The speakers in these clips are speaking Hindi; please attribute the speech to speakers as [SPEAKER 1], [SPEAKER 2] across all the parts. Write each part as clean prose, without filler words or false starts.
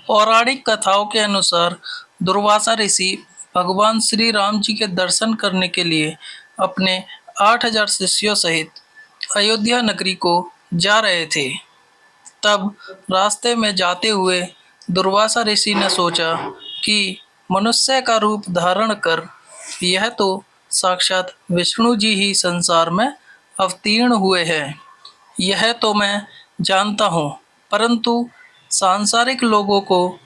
[SPEAKER 1] पौराणिक कथाओं के अनुसार दुर्वासा ऋषि भगवान श्री राम जी के दर्शन करने के लिए अपने 8000 शिष्यों सहित अयोध्या नगरी को जा रहे थे। तब रास्ते में जाते हुए दुर्वासा ऋषि ने सोचा कि मनुष्य का रूप धारण कर यह तो साक्षात विष्णु जी ही संसार में अवतीर्ण हुए हैं। यह तो मैं जानता हूँ, परंतु सांसारिक लोगों को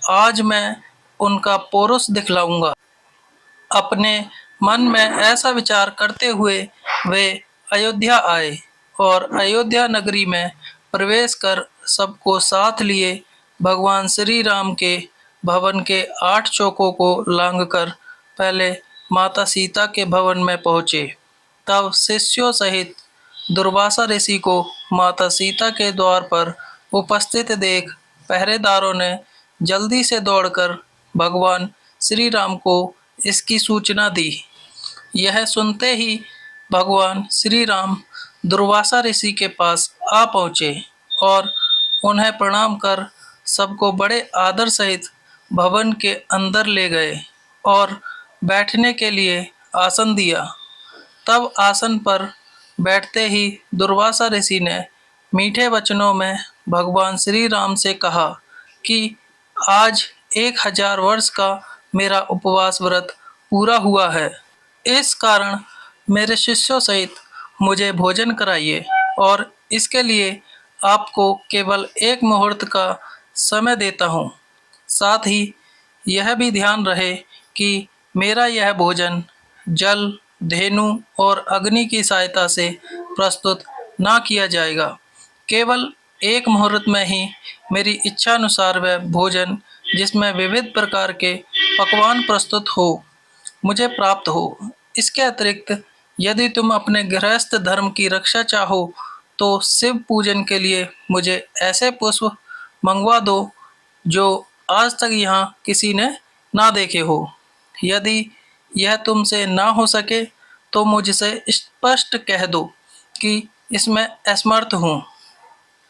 [SPEAKER 1] आज मैं उनका पौरुष दिखलाऊंगा। अपने मन में ऐसा विचार करते हुए वे अयोध्या आए और अयोध्या नगरी में प्रवेश कर सबको साथ लिए भगवान श्री राम के भवन के 8 चौकों को लांघकर पहले माता सीता के भवन में पहुँचे। तब शिष्यों सहित दुर्वासा ऋषि को माता सीता के द्वार पर उपस्थित देख पहरेदारों ने जल्दी से दौड़कर भगवान श्री राम को इसकी सूचना दी। यह सुनते ही भगवान श्री राम दुर्वासा ऋषि के पास आ पहुँचे और उन्हें प्रणाम कर सबको बड़े आदर सहित भवन के अंदर ले गए और बैठने के लिए आसन दिया। तब आसन पर बैठते ही दुर्वासा ऋषि ने मीठे वचनों में भगवान श्री राम से कहा कि आज 1000 वर्ष का मेरा उपवास व्रत पूरा हुआ है। इस कारण मेरे शिष्यों सहित मुझे भोजन कराइए और इसके लिए आपको केवल 1 मुहूर्त का समय देता हूँ। साथ ही यह भी ध्यान रहे कि मेरा यह भोजन जल, धेनु और अग्नि की सहायता से प्रस्तुत ना किया जाएगा। केवल 1 मुहूर्त में ही मेरी इच्छा अनुसार वह भोजन जिसमें विविध प्रकार के पकवान प्रस्तुत हो मुझे प्राप्त हो। इसके अतिरिक्त यदि तुम अपने गृहस्थ धर्म की रक्षा चाहो तो शिव पूजन के लिए मुझे ऐसे पुष्प मंगवा दो जो आज तक यहाँ किसी ने ना देखे हो। यदि यह तुमसे ना हो सके तो मुझसे स्पष्ट कह दो कि इसमें असमर्थ हूँ,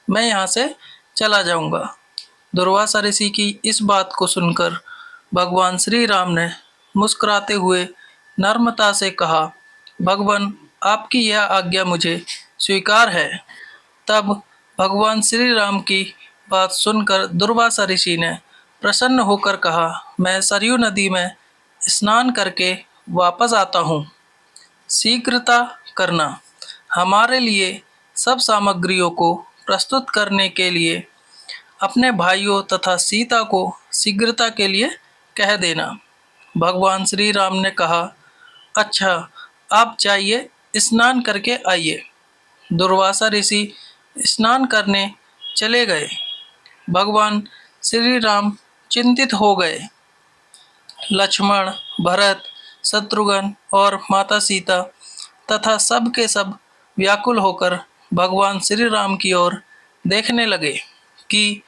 [SPEAKER 1] मैं यहाँ से चला जाऊँगा। दुर्वासा ऋषि की इस बात को सुनकर भगवान श्री राम ने मुस्कुराते हुए नम्रता से कहा, भगवान आपकी यह आज्ञा मुझे स्वीकार है। तब भगवान श्री राम की बात सुनकर दुर्वासा ऋषि ने प्रसन्न होकर कहा, मैं सरयू नदी में स्नान करके वापस आता हूँ। शीघ्रता करना। हमारे लिए सब सामग्रियों को प्रस्तुत करने के लिए अपने भाइयों तथा सीता को शीघ्रता के लिए कह देना। भगवान श्री राम ने कहा, अच्छा आप जाइए स्नान करके आइए। दुर्वासा ऋषि स्नान करने चले गए। भगवान श्री राम चिंतित हो गए। लक्ष्मण, भरत, शत्रुघ्न और माता सीता तथा सब के सब व्याकुल होकर भगवान श्री राम की ओर देखने लगे कि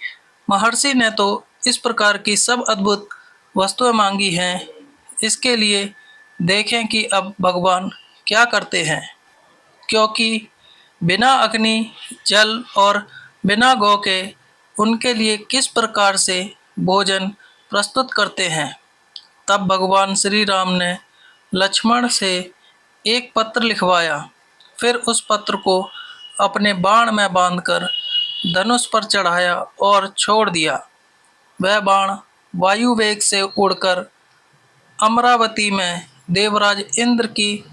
[SPEAKER 1] महर्षि ने तो इस प्रकार की सब अद्भुत वस्तुएं मांगी हैं, इसके लिए देखें कि अब भगवान क्या करते हैं। क्योंकि बिना अग्नि, जल और बिना गौ के उनके लिए किस प्रकार से भोजन प्रस्तुत करते हैं। तब भगवान श्री राम ने लक्ष्मण से एक पत्र लिखवाया, फिर उस पत्र को अपने बाण में बांधकर धनुष पर चढ़ाया और छोड़ दिया। वह बाण वायु वेग से उड़कर अमरावती में देवराज इंद्र की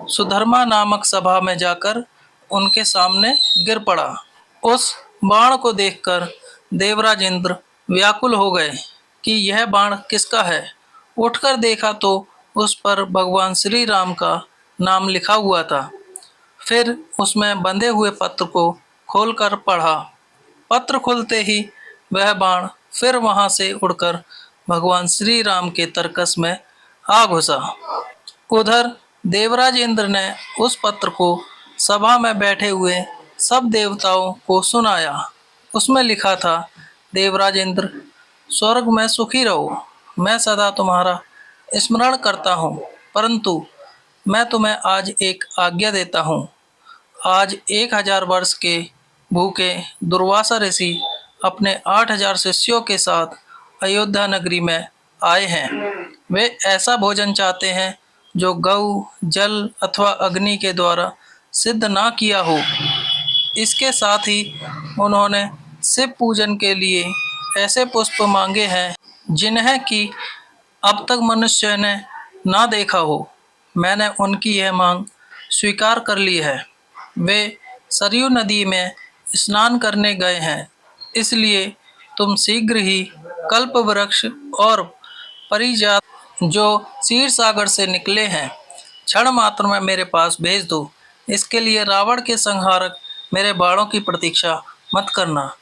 [SPEAKER 1] सुधर्मा नामक सभा में जाकर उनके सामने गिर पड़ा। उस बाण को देखकर देवराज इंद्र व्याकुल हो गए कि यह बाण किसका है। उठकर देखा तो उस पर भगवान श्री राम का नाम लिखा हुआ था। फिर उसमें बंधे हुए पत्र को खोलकर पढ़ा। पत्र खुलते ही वह बाण फिर वहां से उड़कर भगवान श्री राम के तरकस में आ घुसा। उधर देवराज इंद्र ने उस पत्र को सभा में बैठे हुए सब देवताओं को सुनाया। उसमें लिखा था, देवराज इंद्र, स्वर्ग में सुखी रहो। मैं सदा तुम्हारा स्मरण करता हूँ, परंतु मैं तुम्हें आज एक आज्ञा देता हूँ। आज 1000 वर्ष के भूखे दुर्वासा ऋषि अपने 8000 शिष्यों के साथ अयोध्या नगरी में आए हैं। वे ऐसा भोजन चाहते हैं जो गौ, जल अथवा अग्नि के द्वारा सिद्ध ना किया हो। इसके साथ ही उन्होंने शिव पूजन के लिए ऐसे पुष्प मांगे हैं जिन्हें कि अब तक मनुष्य ने ना देखा हो। मैंने उनकी यह मांग स्वीकार कर ली है। वे सरयू नदी में स्नान करने गए हैं, इसलिए तुम शीघ्र ही कल्प वृक्ष और परिजात जो क्षीर सागर से निकले हैं क्षण मात्र में मेरे पास भेज दो। इसके लिए रावण के संहारक मेरे बाणों की प्रतीक्षा मत करना।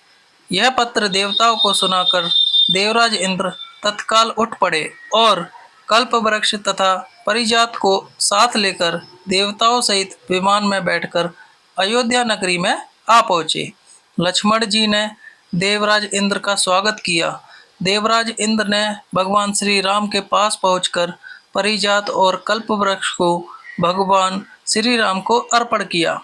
[SPEAKER 1] यह पत्र देवताओं को सुनाकर देवराज इंद्र तत्काल उठ पड़े और कल्प वृक्ष तथा परिजात को साथ लेकर देवताओं सहित विमान में बैठकर अयोध्या नगरी में आ पहुंचे। लक्ष्मण जी ने देवराज इंद्र का स्वागत किया। देवराज इंद्र ने भगवान श्री राम के पास पहुंचकर परिजात और कल्प वृक्ष को भगवान श्री राम को अर्पण किया।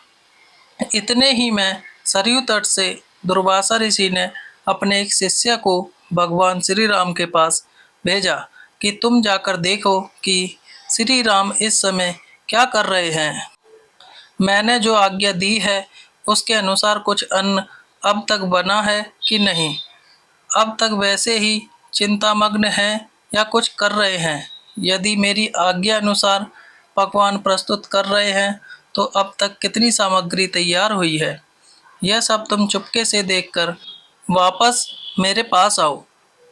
[SPEAKER 1] इतने ही में सरयू तट से दुर्वासा ऋषि ने अपने एक शिष्य को भगवान श्री राम के पास भेजा कि तुम जाकर देखो कि श्री राम इस समय क्या कर रहे हैं। मैंने जो आज्ञा दी है उसके अनुसार कुछ अन्न अब तक बना है कि नहीं, अब तक वैसे ही चिंतामग्न हैं या कुछ कर रहे हैं। यदि मेरी आज्ञा अनुसार पकवान प्रस्तुत कर रहे हैं तो अब तक कितनी सामग्री तैयार हुई है, यह सब तुम चुपके से देखकर वापस मेरे पास आओ।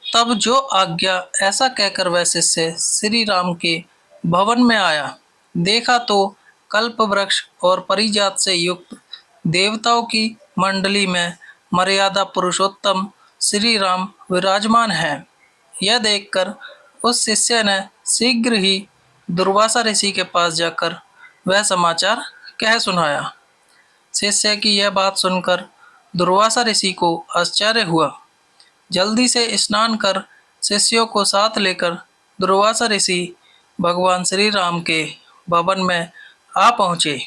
[SPEAKER 1] तब जो आज्ञा, ऐसा कहकर वह शिष्य श्री राम के भवन में आया। देखा तो कल्प वृक्ष और परिजात से युक्त देवताओं की मंडली में मर्यादा पुरुषोत्तम श्री राम विराजमान हैं। यह देखकर उस शिष्य ने शीघ्र ही दुर्वासा ऋषि के पास जाकर वह समाचार कह सुनाया। शिष्य की यह बात सुनकर दुर्वासा ऋषि को आश्चर्य हुआ। जल्दी से स्नान कर शिष्यों को साथ लेकर दुर्वासा ऋषि भगवान श्री राम के भवन में आ पहुँचे।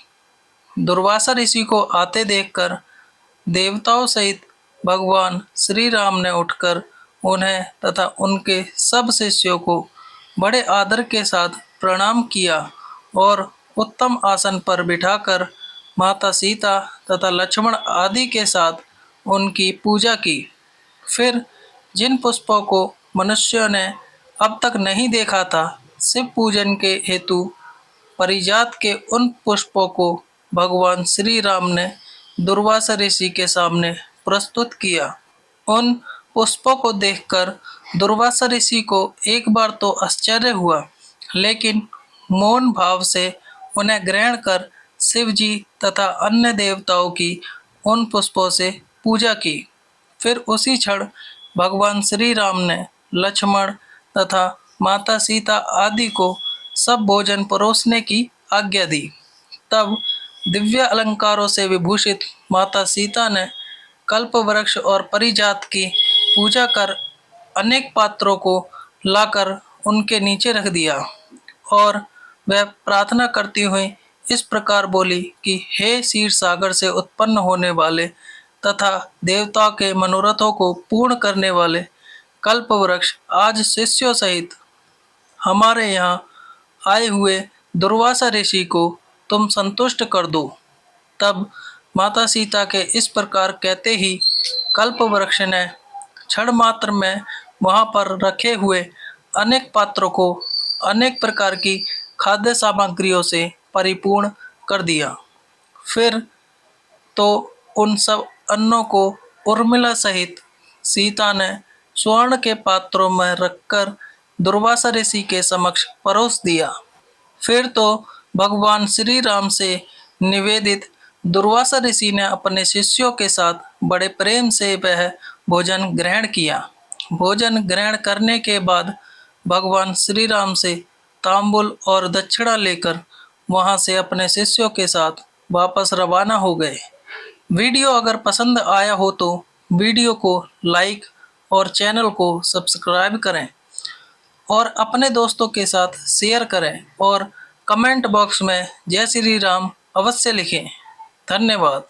[SPEAKER 1] दुर्वासा ऋषि को आते देखकर देवताओं सहित भगवान श्री राम ने उठकर उन्हें तथा उनके सब शिष्यों को बड़े आदर के साथ प्रणाम किया और उत्तम आसन पर बिठाकर माता सीता तथा लक्ष्मण आदि के साथ उनकी पूजा की। फिर जिन पुष्पों को मनुष्यों ने अब तक नहीं देखा था, शिव पूजन के हेतु परिजात के उन पुष्पों को भगवान श्री राम ने दुर्वासा ऋषि के सामने प्रस्तुत किया। उन पुष्पों को देखकर दुर्वासा ऋषि को एक बार तो आश्चर्य हुआ, लेकिन मौन भाव से उन्हें ग्रहण कर शिव जी तथा अन्य देवताओं की उन पुष्पों से पूजा की। फिर उसी क्षण भगवान श्री राम ने लक्ष्मण तथा माता सीता आदि को सब भोजन परोसने की आज्ञा दी। तब दिव्य अलंकारों से विभूषित माता सीता ने कल्प वृक्ष और परिजात की पूजा कर अनेक पात्रों को लाकर उनके नीचे रख दिया और वह प्रार्थना करती हुई इस प्रकार बोली कि हे क्षीर सागर से उत्पन्न होने वाले तथा देवताओं के मनोरथों को पूर्ण करने वाले कल्प वृक्ष, आज शिष्यों सहित हमारे यहाँ आए हुए दुर्वासा ऋषि को तुम संतुष्ट कर दो। तब माता सीता के इस प्रकार कहते ही कल्प वृक्ष ने क्षण मात्र में वहाँ पर रखे हुए अनेक पात्रों को अनेक प्रकार की खाद्य सामग्रियों से परिपूर्ण कर दिया। फिर तो उन सब अन्नों को उर्मिला सहित सीता ने स्वर्ण के पात्रों में रखकर दुर्वासा ऋषि के समक्ष परोस दिया। फिर तो भगवान श्री राम से निवेदित दुर्वासा ऋषि ने अपने शिष्यों के साथ बड़े प्रेम से वह भोजन ग्रहण किया। भोजन ग्रहण करने के बाद भगवान श्री राम से तांबुल और दक्षिणा लेकर वहां से अपने शिष्यों के साथ वापस रवाना हो गए। वीडियो अगर पसंद आया हो तो वीडियो को लाइक और चैनल को सब्सक्राइब करें और अपने दोस्तों के साथ शेयर करें और कमेंट बॉक्स में जय श्री राम अवश्य लिखें। धन्यवाद।